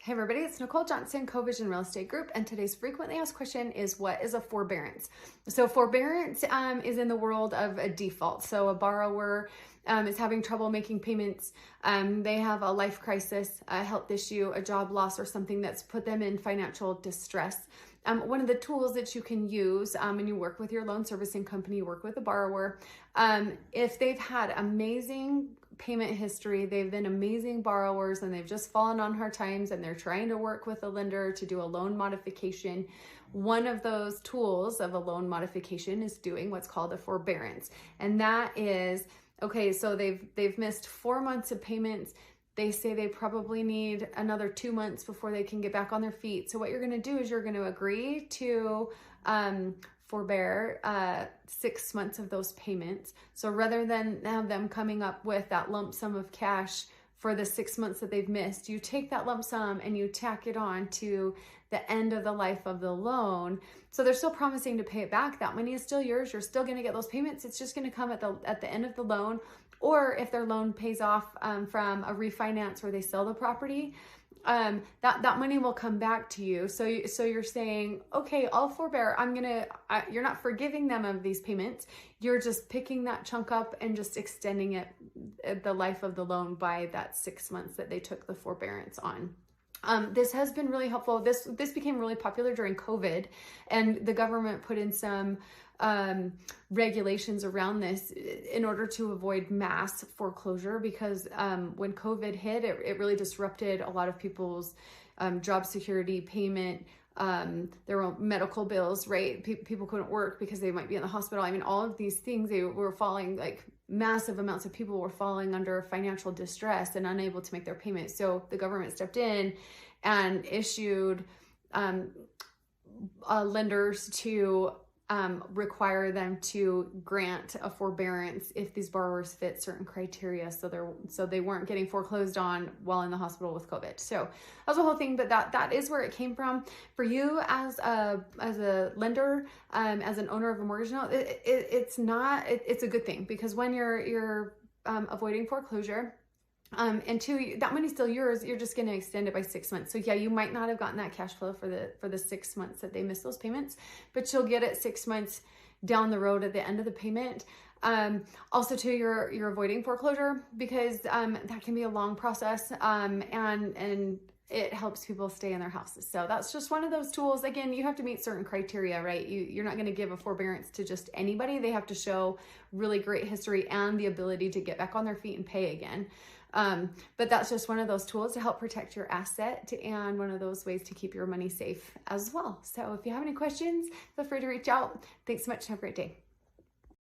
Hey everybody, it's Nicole Johnson, Co-Vision Real Estate Group, and today's frequently asked question is, what is a forbearance? So forbearance is in the world of a default. So a borrower is having trouble making payments. They have a life crisis, a health issue, a job loss, or something that's put them in financial distress. One of the tools that you can use when you work with your loan servicing company, you work with a borrower, if they've had amazing payment history, they've been amazing borrowers and they've just fallen on hard times and they're trying to work with a lender to do a loan modification. One of those tools of a loan modification is doing what's called a forbearance. And that is, okay, so they've missed 4 months of payments. They say they probably need another 2 months before they can get back on their feet. So what you're going to do is you're going to agree to forbear 6 months of those payments. So rather than have them coming up with that lump sum of cash for the 6 months that they've missed, you take that lump sum and you tack it on to the end of the life of the loan. So they're still promising to pay it back. That money is still yours. You're still going to get those payments. It's just going to come at the end of the loan. Or if their loan pays off from a refinance where they sell the property, that money will come back to you. So you're saying, okay, I'll forbear. You're not forgiving them of these payments. You're just picking that chunk up and just extending it, the life of the loan, by that 6 months that they took the forbearance on. This has been really helpful. This became really popular during COVID, and the government put in some regulations around this in order to avoid mass foreclosure, because when COVID hit, it really disrupted a lot of people's job security, payment. There were medical bills, right? People couldn't work because they might be in the hospital. I mean, all of these things, they were falling, like massive amounts of people were falling under financial distress and unable to make their payments. So the government stepped in and issued lenders to require them to grant a forbearance if these borrowers fit certain criteria, so they weren't getting foreclosed on while in the hospital with COVID. So that was the whole thing, but that is where it came from. For you as a lender, as an owner of a mortgage note, it's a good thing, because when you're avoiding foreclosure, and two, that money's still yours. You're just going to extend it by 6 months. So yeah, you might not have gotten that cash flow for the 6 months that they missed those payments, but you'll get it 6 months down the road at the end of the payment. Also too, you're avoiding foreclosure, because that can be a long process, and it helps people stay in their houses. So that's just one of those tools. Again, you have to meet certain criteria, right? You're not going to give a forbearance to just anybody. They have to show really great history and the ability to get back on their feet and pay again. But that's just one of those tools to help protect your asset, and one of those ways to keep your money safe as well. So if you have any questions, feel free to reach out. Thanks so much. Have a great day.